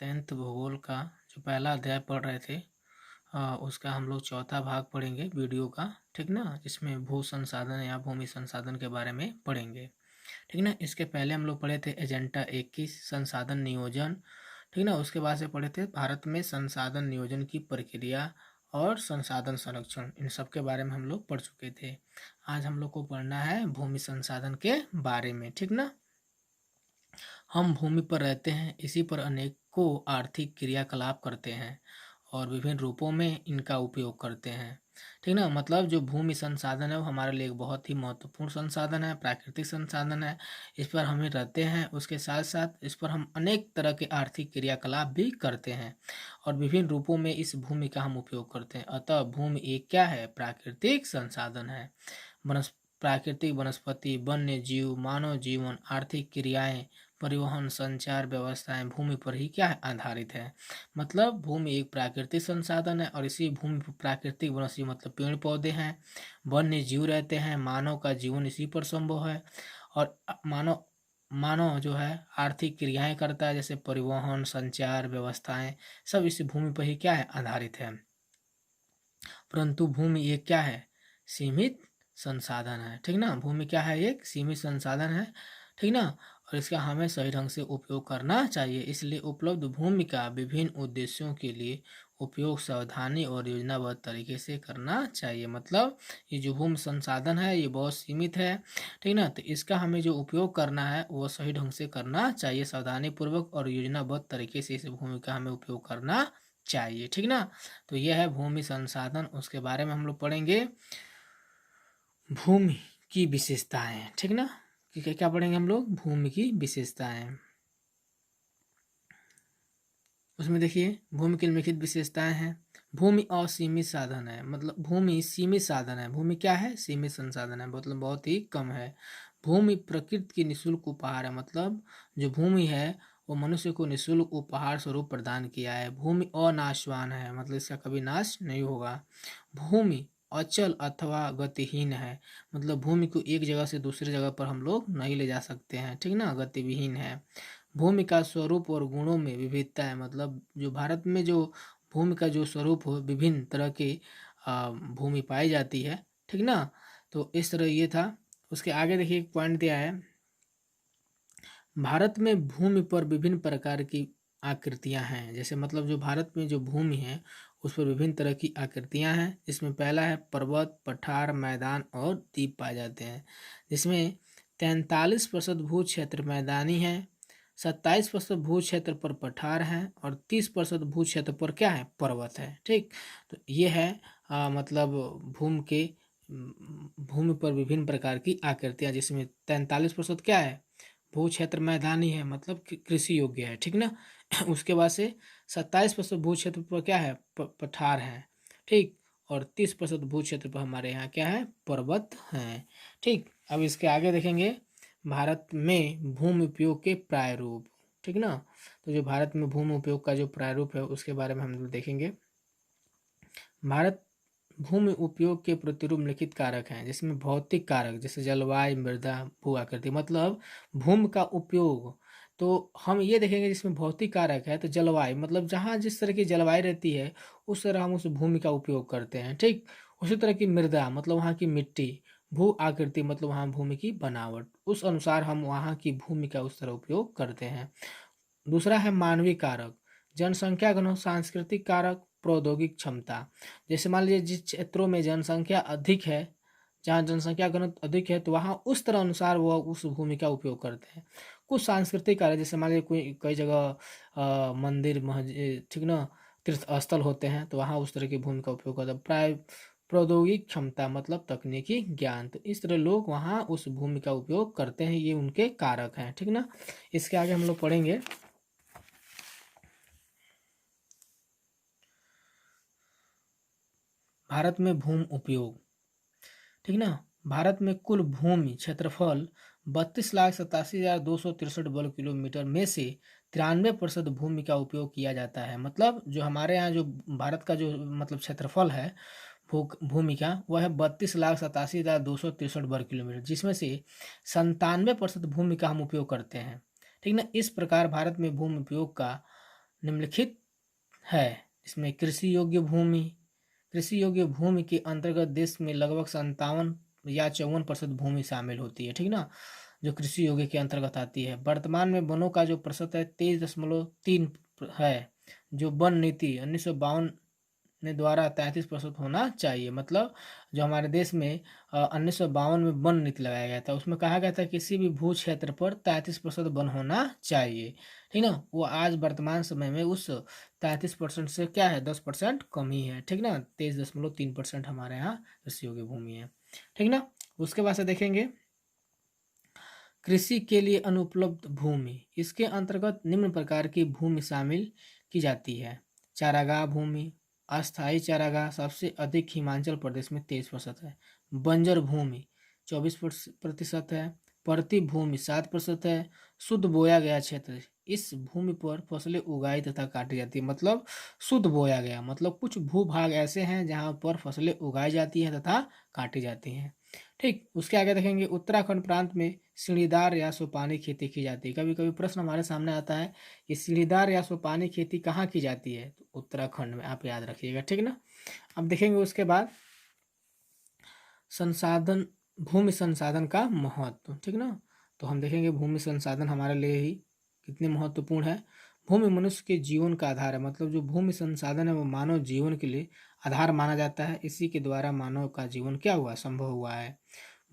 10th भूगोल का जो पहला अध्याय पढ़ रहे थे उसका हम लोग चौथा भाग पढ़ेंगे वीडियो का। ठीक ना, जिसमें भू संसाधन या भूमि संसाधन के बारे में पढ़ेंगे। ठीक ना, इसके पहले हम लोग पढ़े थे एजेंडा 21 संसाधन नियोजन। ठीक ना, उसके बाद से पढ़े थे भारत में संसाधन नियोजन की प्रक्रिया और संसाधन संरक्षण। इन सब के बारे में हम लोग पढ़ चुके थे। आज हम लोग को पढ़ना है भूमि संसाधन के बारे में। ठीक ना, हम भूमि पर रहते हैं, इसी पर अनेकों आर्थिक क्रियाकलाप करते हैं और विभिन्न रूपों में इनका उपयोग करते हैं। ठीक ना, मतलब जो भूमि संसाधन है वो हमारे लिए एक बहुत ही महत्वपूर्ण संसाधन है, प्राकृतिक संसाधन है। इस पर हम रहते हैं, उसके साथ साथ इस पर हम अनेक तरह के आर्थिक क्रियाकलाप भी करते हैं और विभिन्न रूपों में इस भूमि का हम उपयोग करते हैं। अतः भूमि एक क्या है? प्राकृतिक संसाधन है। प्राकृतिक वनस्पति, वन्य जीव, मानव जीवन, आर्थिक क्रियाएं, परिवहन, संचार व्यवस्थाएं भूमि पर ही क्या है? आधारित है। मतलब भूमि एक प्राकृतिक संसाधन है और इसी भूमि पर प्राकृतिक वनस्पति मतलब पेड़ पौधे हैं, वन्य जीव रहते हैं, मानव का जीवन इसी पर संभव है और मानव मानव जो है आर्थिक क्रियाएं करता है, जैसे परिवहन, संचार व्यवस्थाएं, सब इस भूमि पर ही क्या है? आधारित है। परंतु भूमि एक क्या है? सीमित संसाधन है। ठीक ना, भूमि क्या है? एक सीमित संसाधन है। ठीक ना, और इसका हमें सही ढंग से उपयोग करना चाहिए। इसलिए उपलब्ध भूमि का विभिन्न उद्देश्यों के लिए उपयोग सावधानी और योजनाबद्ध तरीके से करना चाहिए। मतलब ये जो भूमि संसाधन है ये बहुत सीमित है। ठीक ना, तो इसका हमें जो उपयोग करना है वो सही ढंग से करना चाहिए, सावधानी पूर्वक और योजनाबद्ध तरीके से इस भूमि का हमें उपयोग करना चाहिए। ठीक ना, तो यह है भूमि संसाधन। उसके बारे में हम लोग पढ़ेंगे भूमि की विशेषताएं। ठीक ना, कि क्या क्या पढ़ेंगे हम लोग? भूमि की विशेषताएं। उसमें देखिए भूमि की निम्नलिखित विशेषताएं हैं। भूमि असीमित साधन है, मतलब भूमि सीमित साधन है। भूमि क्या है? सीमित संसाधन है, मतलब बहुत ही कम है। भूमि प्रकृति की निःशुल्क उपहार है, मतलब जो भूमि है वो मनुष्य को निःशुल्क उपहार स्वरूप प्रदान किया है। भूमि अनाशवान है, मतलब इसका कभी नाश नहीं होगा। भूमि अचल अथवा गतिहीन है, मतलब भूमि को एक जगह से दूसरी जगह पर हम लोग नहीं ले जा सकते हैं। ठीक ना, गतिविहीन है। भूमि का स्वरूप और गुणों में विविधता है, मतलब जो भारत में जो भूमि का जो स्वरूप हो, विभिन्न तरह की भूमि पाई जाती है। ठीक ना, तो इस तरह ये था। उसके आगे देखिए एक पॉइंट दिया है, भारत में भूमि पर विभिन्न प्रकार की आकृतियां हैं। जैसे मतलब जो भारत में जो भूमि है उस पर विभिन्न तरह की आकृतियां हैं, जिसमें पहला है पर्वत, पठार, मैदान और द्वीप पाए जाते हैं। जिसमें 43% भू क्षेत्र मैदानी है, 27% भू क्षेत्र पर पठार है और 30% भू क्षेत्र पर क्या है? पर्वत है। ठीक, तो ये है मतलब भूमि पर विभिन्न प्रकार की आकृतियां, जिसमें 43% क्या है? भू क्षेत्र मैदानी है, मतलब कृषि योग्य है। ठीक ना, उसके बाद से 27% भू क्षेत्र पर क्या है? पठार है। ठीक, और 30% भू क्षेत्र पर हमारे यहाँ क्या है? पर्वत हैं। ठीक, अब इसके आगे देखेंगे भारत में भूमि उपयोग के प्रायरूप। ठीक ना, तो जो भारत में भूमि उपयोग का जो प्रायरूप है उसके बारे में हम लोग देखेंगे। भारत भूमि उपयोग के प्रतिरूप लिखित कारक हैं, जिसमें भौतिक कारक जैसे जलवायु, मृदा, भू आकृति, मतलब भूमि का उपयोग। तो हम ये देखेंगे जिसमें भौतिक कारक है तो जलवायु, मतलब जहाँ जिस तरह की जलवायु रहती है उस तरह हम उस भूमि का उपयोग करते हैं। ठीक, उसी तरह की मृदा, मतलब वहाँ की मिट्टी, भू आकृति, मतलब वहाँ भूमि की बनावट, उस अनुसार हम वहाँ की भूमि का उस तरह उपयोग करते हैं। दूसरा है मानवीय कारक, जनसंख्या घनत्व, सांस्कृतिक कारक, प्रौद्योगिक क्षमता। जैसे मान लीजिए जिस क्षेत्रों में जनसंख्या अधिक है, जहाँ जनसंख्या घनत्व अधिक है तो वहाँ उस तरह अनुसार वो उस भूमि का उपयोग करते हैं। कुछ सांस्कृतिक कारक, जैसे मान लीजिए कोई कई जगह मंदिर, मस्जिद, ठीक ना, तीर्थ स्थल होते हैं तो वहाँ उस तरह की भूमि का उपयोग करते हैं। प्रौद्योगिक क्षमता मतलब तकनीकी ज्ञान, तो इस तरह लोग वहाँ उस भूमि का उपयोग करते हैं, ये उनके कारक हैं। ठीक ना, इसके आगे हम लोग पढ़ेंगे भारत में भूमि उपयोग। ठीक ना, भारत में कुल भूमि क्षेत्रफल 32,87,263 वर्ग किलोमीटर में से 93% भूमि का उपयोग किया जाता है। मतलब जो हमारे यहाँ जो भारत का जो मतलब क्षेत्रफल है भूमि का, वह है 32,87,263 वर्ग किलोमीटर, जिसमें से 97% भूमि का हम उपयोग करते हैं। ठीक ना, इस प्रकार भारत में भूमि उपयोग का निम्नलिखित है। इसमें कृषि योग्य भूमि, कृषि योग्य भूमि के अंतर्गत देश में लगभग 57 या 54% भूमि शामिल होती है, ठीक ना, जो कृषि योग्य के अंतर्गत आती है। वर्तमान में वनों का जो प्रतिशत है 23.3 है, जो वन नीति 1952 ने द्वारा 33% होना चाहिए। मतलब जो हमारे देश में 1952 में वन नीति लगाया गया था, उसमें कहा गया था किसी भी भू क्षेत्र पर 33% वन होना चाहिए, ठीक ना। वो आज वर्तमान समय में उस 33% से क्या है, 10% कम ही है, ठीक ना। 23.3% हमारे यहाँ कृषि योग्य भूमि है, ठीक ना। उसके बाद से देखेंगे कृषि के लिए अनुपलब्ध भूमि। इसके अंतर्गत निम्न प्रकार की भूमि शामिल की जाती है। चारागाह भूमि, अस्थायी चारागाह सबसे अधिक हिमाचल प्रदेश में 23% है। बंजर भूमि 24% है। परती भूमि 7% है। शुद्ध बोया गया क्षेत्र, इस भूमि पर फसलें उगाई तथा काटी जाती है। मतलब शुद्ध बोया गया, मतलब कुछ भूभाग ऐसे हैं जहाँ पर फसलें उगाई जाती हैं तथा काटी जाती हैं, ठीक। उसके आगे देखेंगे उत्तराखंड प्रांत में सीढ़ीदार या सोपानी खेती की जाती है। कभी कभी प्रश्न हमारे सामने आता है कि सीढ़ीदार या सोपानी खेती कहाँ की जाती है, तो उत्तराखंड में, आप याद रखिएगा, ठीक ना। अब देखेंगे उसके बाद संसाधन, भूमि संसाधन का महत्व, ठीक ना। तो हम देखेंगे भूमि संसाधन हमारे लिए ही कितने महत्वपूर्ण है। भूमि मनुष्य के जीवन का आधार है। मतलब जो भूमि संसाधन है वो मानव जीवन के लिए आधार माना जाता है। इसी के द्वारा मानव का जीवन क्या हुआ, संभव हुआ है।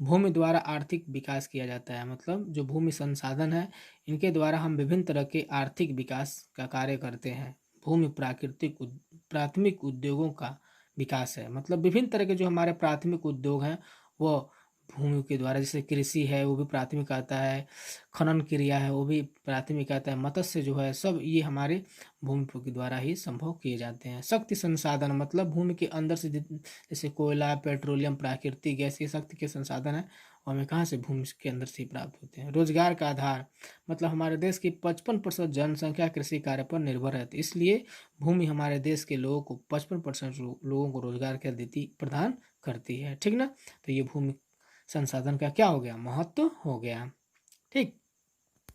भूमि द्वारा आर्थिक विकास किया जाता है। मतलब जो भूमि संसाधन है इनके द्वारा हम विभिन्न तरह के आर्थिक विकास का कार्य करते हैं। भूमि प्राथमिक उद्योगों का विकास है। मतलब विभिन्न तरह के जो हमारे प्राथमिक उद्योग हैं वो भूमि के द्वारा, जैसे कृषि है वो भी प्राथमिक आता है, खनन क्रिया है वो भी प्राथमिक आता है, मत्स्य जो है, सब ये हमारे भूमि के द्वारा ही संभव किए जाते हैं। शक्ति संसाधन, मतलब भूमि के अंदर से जैसे कोयला, पेट्रोलियम, प्राकृतिक गैस, ये शक्ति के संसाधन है वो हमें कहाँ से, भूमि के अंदर से ही प्राप्त होते हैं। रोजगार का आधार, मतलब हमारे देश की 55% जनसंख्या कृषि कार्य पर निर्भर है, तो इसलिए भूमि हमारे देश के लोगों को 55% लोगों को रोजगार क्या देती, प्रदान करती है, ठीक ना। तो ये भूमि संसाधन का क्या हो गया, महत्व हो गया, ठीक।